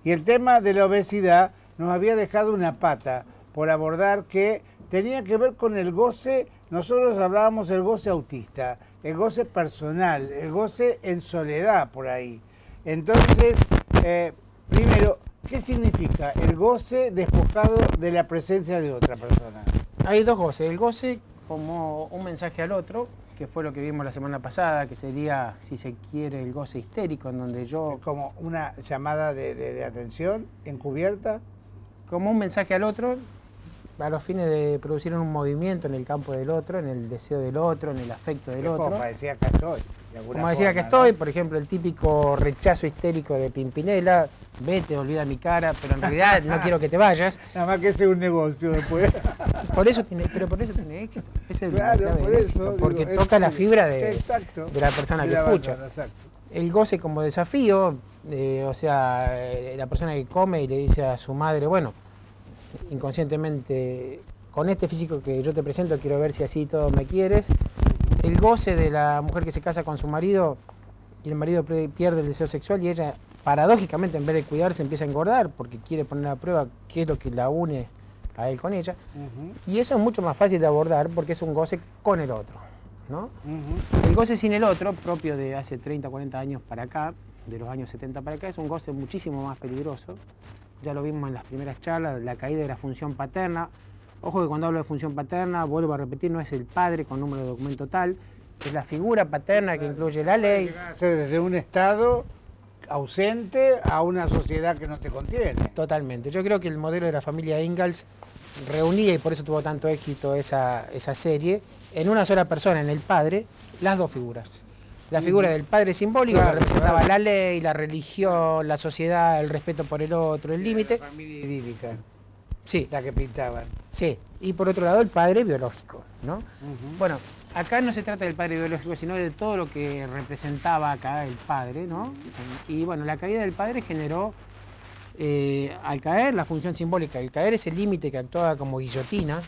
Y el tema de la obesidad nos había dejado una pata por abordar que tenía que ver con el goce. Nosotros hablábamos del goce autista, el goce personal, el goce en soledad por ahí. Entonces, primero, ¿qué significa el goce despojado de la presencia de otra persona? Hay dos goces. El goce como un mensaje al otro, que fue lo que vimos la semana pasada, que sería, si se quiere, el goce histérico, en donde yo... Como una llamada de atención encubierta. Como un mensaje al otro, a los fines de producir un movimiento en el campo del otro, en el deseo del otro, en el afecto del otro. Como decía acá estoy. Como decía que estoy, ¿no? Por ejemplo, el típico rechazo histérico de Pimpinela, vete, olvida mi cara, pero en realidad no quiero que te vayas. Nada más que ese es un negocio después. Por eso tiene éxito. Ese es claro, el por éxito, eso, porque digo, toca la fibra de la persona de que la escucha. Exacto. El goce como desafío, o sea, la persona que come y le dice a su madre, bueno, inconscientemente, con este físico que yo te presento, quiero ver si así todo me quieres. El goce de la mujer que se casa con su marido y el marido pierde el deseo sexual y ella, paradójicamente, en vez de cuidarse, empieza a engordar porque quiere poner a prueba qué es lo que la une a él con ella. Y eso es mucho más fácil de abordar porque es un goce con el otro, ¿no? El goce sin el otro, propio de hace 30, 40 años para acá, de los años 70 para acá, es un goce muchísimo más peligroso. Ya lo vimos en las primeras charlas, la caída de la función paterna. Ojo que cuando hablo de función paterna, vuelvo a repetir, no es el padre con número de documento tal, es la figura paterna que incluye la ley. Ser desde un estado ausente a una sociedad que no te contiene. Totalmente. Yo creo que el modelo de la familia Ingalls reunía, y por eso tuvo tanto éxito esa serie, en una sola persona, en el padre, las dos figuras. La figura del padre simbólico, claro, que representaba la ley, la religión, la sociedad, el respeto por el otro, el límite. La familia idílica. Sí. La que pintaban. Sí. Y por otro lado, el padre biológico, ¿no? Bueno, acá no se trata del padre biológico, sino de todo lo que representaba acá el padre, ¿no? Y bueno, la caída del padre generó, al caer, la función simbólica. El caer es el límite que actuaba como guillotina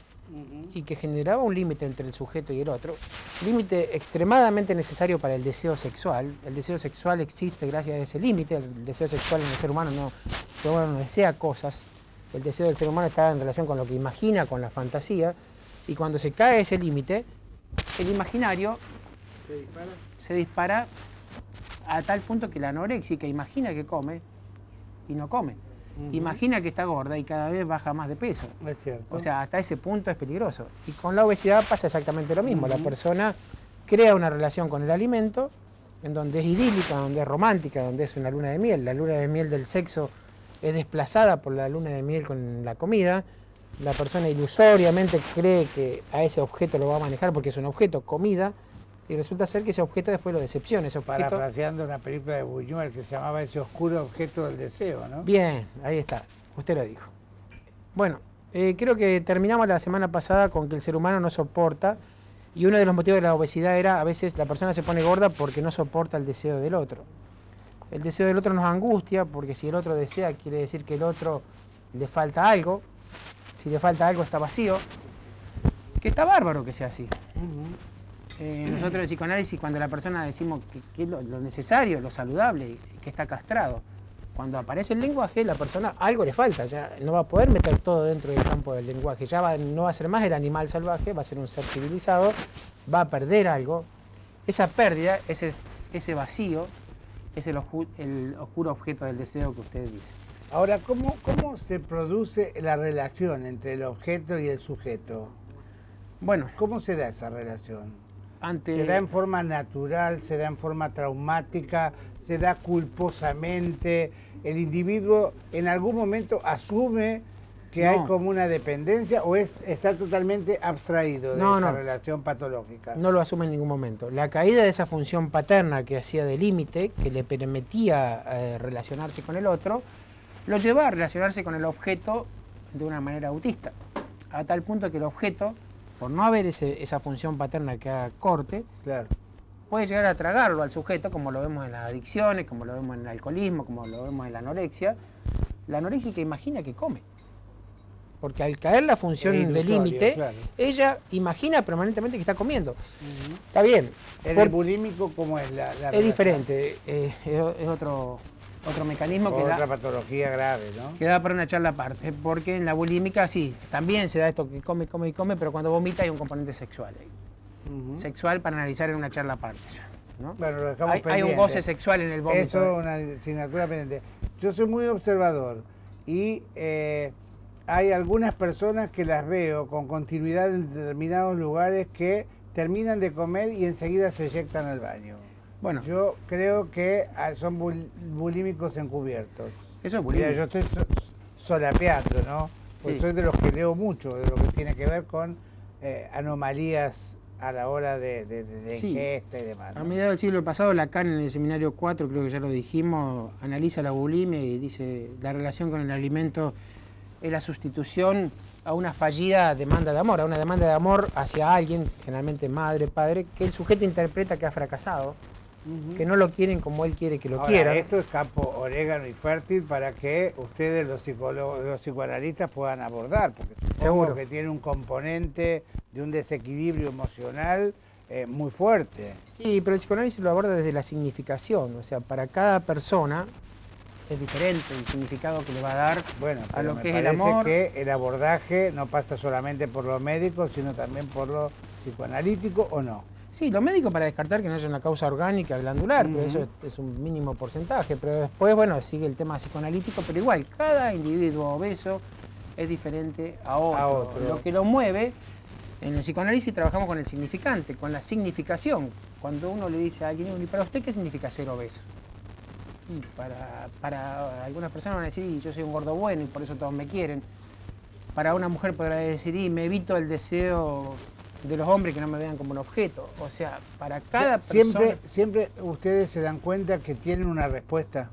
y que generaba un límite entre el sujeto y el otro. Límite extremadamente necesario para el deseo sexual. El deseo sexual existe gracias a ese límite. El deseo sexual en el ser humano no desea cosas. El deseo del ser humano está en relación con lo que imagina, con la fantasía, y cuando se cae ese límite, el imaginario se dispara a tal punto que la anoréxica imagina que come y no come. Imagina que está gorda y cada vez baja más de peso. Es cierto. O sea, hasta ese punto es peligroso. Y con la obesidad pasa exactamente lo mismo. La persona crea una relación con el alimento en donde es idílica, donde es romántica, donde es una luna de miel. La luna de miel del sexo es desplazada por la luna de miel con la comida. La persona ilusoriamente cree que a ese objeto lo va a manejar porque es un objeto, comida, y resulta ser que ese objeto después lo decepciona. Ese objeto... Parafraseando una película de Buñuel que se llamaba Ese oscuro objeto del deseo, ¿no? Bien, ahí está, usted lo dijo. Bueno, creo que terminamos la semana pasada con que el ser humano no soporta, y uno de los motivos de la obesidad era, a veces la persona se pone gorda porque no soporta el deseo del otro. El deseo del otro nos angustia, porque si el otro desea, quiere decir que el otro le falta algo. Si le falta algo, está vacío. Que está bárbaro que sea así. Nosotros en psicoanálisis, cuando la persona decimos que es lo necesario, lo saludable, que está castrado, cuando aparece el lenguaje, la persona algo le falta. Ya no va a poder meter todo dentro del campo del lenguaje. Ya no va a ser más el animal salvaje, va a ser un ser civilizado, va a perder algo. Esa pérdida, ese vacío, es el oscuro objeto del deseo que usted dice. Ahora, ¿cómo se produce la relación entre el objeto y el sujeto? Bueno, ¿cómo se da esa relación? ¿Se da en forma natural, se da en forma traumática, se da culposamente? ¿El individuo en algún momento asume que hay como una dependencia o está totalmente abstraído de esa relación patológica? No lo asume en ningún momento. La caída de esa función paterna que hacía de límite, que le permitía relacionarse con el otro, lo lleva a relacionarse con el objeto de una manera autista, a tal punto que el objeto, por no haber esa función paterna que haga corte, puede llegar a tragarlo al sujeto, como lo vemos en las adicciones, como lo vemos en el alcoholismo, como lo vemos en la anorexia. La anoréxica imagina que come, porque al caer la función de límite, ella imagina permanentemente que está comiendo. Está bien. ¿El bulímico cómo es la es diferente, es otro otro mecanismo que otra patología grave, ¿no? que da para una charla aparte, porque en la bulímica sí, también se da esto que come, come y come, pero cuando vomita hay un componente sexual ahí. Sexual para analizar en una charla aparte, ¿no? Bueno, lo dejamos Hay pendiente. un goce sexual en el vómito. Eso es una asignatura pendiente. Yo soy muy observador y hay algunas personas que las veo con continuidad en determinados lugares que terminan de comer y enseguida se eyectan al baño. Bueno, Yo creo que son bulímicos encubiertos. eso es bulimia. Mira, yo estoy solapeando, ¿no? Porque Sí. soy de los que leo mucho, de lo que tiene que ver con anomalías a la hora de Sí. ingesta y demás, ¿no? A mediados del siglo pasado, Lacan en el seminario 4, creo que ya lo dijimos, analiza la bulimia y dice la relación con el alimento es la sustitución a una fallida demanda de amor, a una demanda de amor hacia alguien, generalmente madre, padre, que el sujeto interpreta que ha fracasado, que no lo quieren como él quiere que lo Ahora, quieran. esto es campo orégano y fértil para que ustedes, los psicólogos, los psicoanalistas, puedan abordar, porque supongo Seguro. que tiene un componente de un desequilibrio emocional muy fuerte. Sí, pero el psicoanálisis lo aborda desde la significación, o sea, para cada persona es diferente el significado que le va a dar Bueno, a pero lo me que es el parece amor. que el abordaje no pasa solamente por lo médico, sino también por lo psicoanalítico, ¿o no? Sí, lo médico para descartar que no haya una causa orgánica glandular, pero eso es un mínimo porcentaje. Pero después, bueno, sigue el tema psicoanalítico, pero igual, cada individuo obeso es diferente a otro. Lo que lo mueve, en el psicoanálisis trabajamos con el significante, con la significación. Cuando uno le dice a alguien, ¿y para usted qué significa ser obeso? Y para algunas personas van a decir, y yo soy un gordo bueno y por eso todos me quieren. Para una mujer podrá decir, y me evito el deseo de los hombres que no me vean como un objeto. O sea, para cada persona... Siempre ustedes se dan cuenta que tienen una respuesta.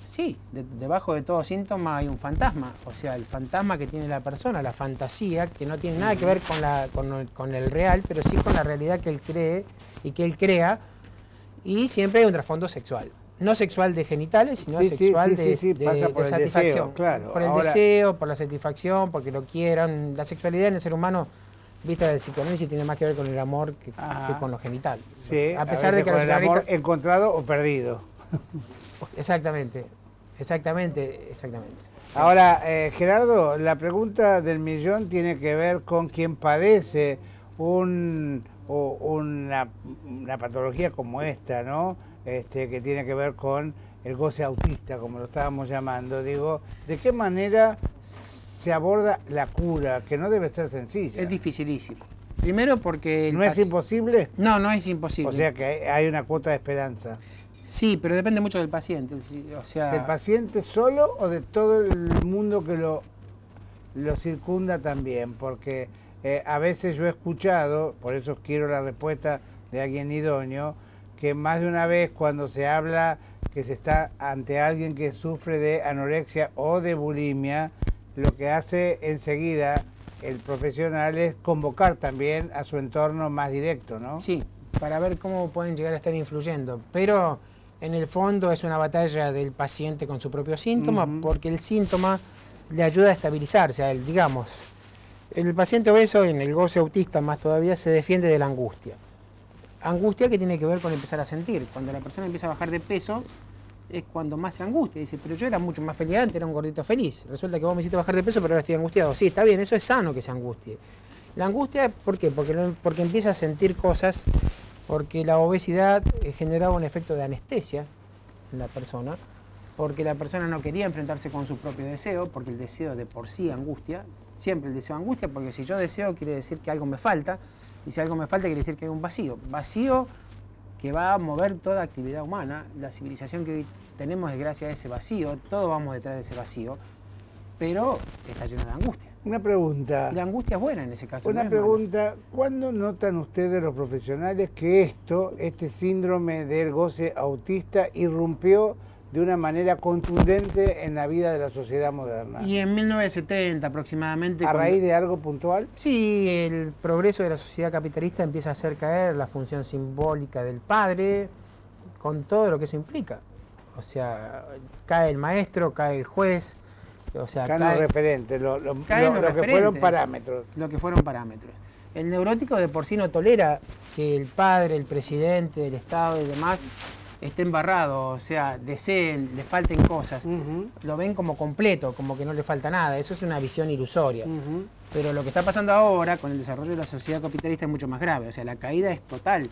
Sí, debajo de todo síntoma hay un fantasma. O sea, el fantasma que tiene la persona, la fantasía, que no tiene nada que ver con el real, pero sí con la realidad que él cree y que él crea. Y siempre hay un trasfondo sexual. No sexual de genitales, sino sexual de satisfacción. Deseo, claro. Por el deseo, por la satisfacción, porque lo quieran. La sexualidad en el ser humano, vista del psicoanálisis, tiene más que ver con el amor que con lo genital. Sí, a pesar de que con el amor psicoanalistas... encontrado o perdido. Exactamente. Ahora, Gerardo, la pregunta del millón tiene que ver con quien padece una patología como esta, ¿no? Que tiene que ver con el goce autista, como lo estábamos llamando. Digo, ¿de qué manera se aborda la cura? Que no debe ser sencilla. Es dificilísimo. Primero porque... ¿No es imposible? No, no es imposible. O sea que hay una cuota de esperanza. Sí, pero depende mucho del paciente. O sea... ¿Del paciente solo o de todo el mundo que lo circunda también? Porque a veces yo he escuchado, por eso quiero la respuesta de alguien idóneo, que más de una vez cuando se habla que se está ante alguien que sufre de anorexia o de bulimia, lo que hace enseguida el profesional es convocar también a su entorno más directo, ¿no? Sí, para ver cómo pueden llegar a estar influyendo. Pero en el fondo es una batalla del paciente con su propio síntoma, porque el síntoma le ayuda a estabilizarse a él, digamos. El paciente obeso, en el goce autista más todavía, se defiende de la angustia. Angustia que tiene que ver con empezar a sentir. Cuando la persona empieza a bajar de peso, es cuando más se angustia. Dice, pero yo era mucho más feliz antes, era un gordito feliz. Resulta que vos me hiciste bajar de peso, pero ahora estoy angustiado. Sí, está bien, eso es sano que se angustie. La angustia, ¿por qué? Porque empieza a sentir cosas, porque la obesidad generaba un efecto de anestesia en la persona, porque la persona no quería enfrentarse con su propio deseo, porque el deseo de por sí angustia, siempre el deseo angustia, porque si yo deseo quiere decir que algo me falta, y si algo me falta quiere decir que hay un vacío. Vacío que va a mover toda actividad humana. La civilización que hoy tenemos es gracias a ese vacío, todos vamos detrás de ese vacío, pero está lleno de angustia. Una pregunta. Y la angustia es buena en ese caso. Una no es pregunta, ¿cuándo notan ustedes los profesionales que este síndrome del goce autista irrumpió de una manera contundente en la vida de la sociedad moderna? Y en 1970 aproximadamente... ¿A raíz de algo puntual? Sí, el progreso de la sociedad capitalista empieza a hacer caer la función simbólica del padre, con todo lo que eso implica. O sea, cae el maestro, cae el juez, o sea, caen los referentes, lo que fueron parámetros. Lo que fueron parámetros. El neurótico de por sí no tolera que el padre, el presidente del Estado y demás esté embarrado, o sea, deseen, le falten cosas, lo ven como completo, como que no le falta nada. Eso es una visión ilusoria. Pero lo que está pasando ahora con el desarrollo de la sociedad capitalista es mucho más grave. O sea, la caída es total.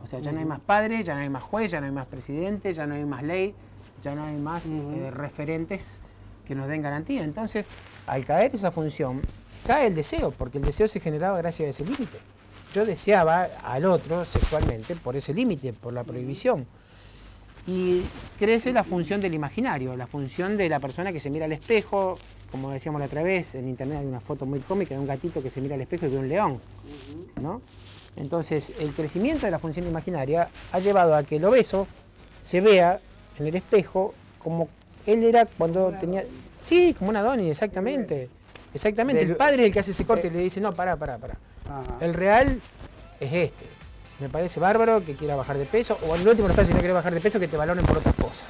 O sea, ya no hay más padres, ya no hay más juez, ya no hay más presidente, ya no hay más ley, ya no hay más referentes que nos den garantía. Entonces, al caer esa función, cae el deseo, porque el deseo se generaba gracias a ese límite. Yo deseaba al otro sexualmente por ese límite, por la prohibición. Y crece la función del imaginario, la función de la persona que se mira al espejo. Como decíamos la otra vez, en internet hay una foto muy cómica de un gatito que se mira al espejo y ve un león, ¿no? Entonces, el crecimiento de la función imaginaria ha llevado a que el obeso se vea en el espejo como él era cuando tenía... Sí, como un Adonis, exactamente. Exactamente. El padre es el que hace ese corte y le dice, no, pará. El real es este. Me parece bárbaro que quiera bajar de peso, o en el último caso, si no quiere bajar de peso, que te valoren por otras cosas.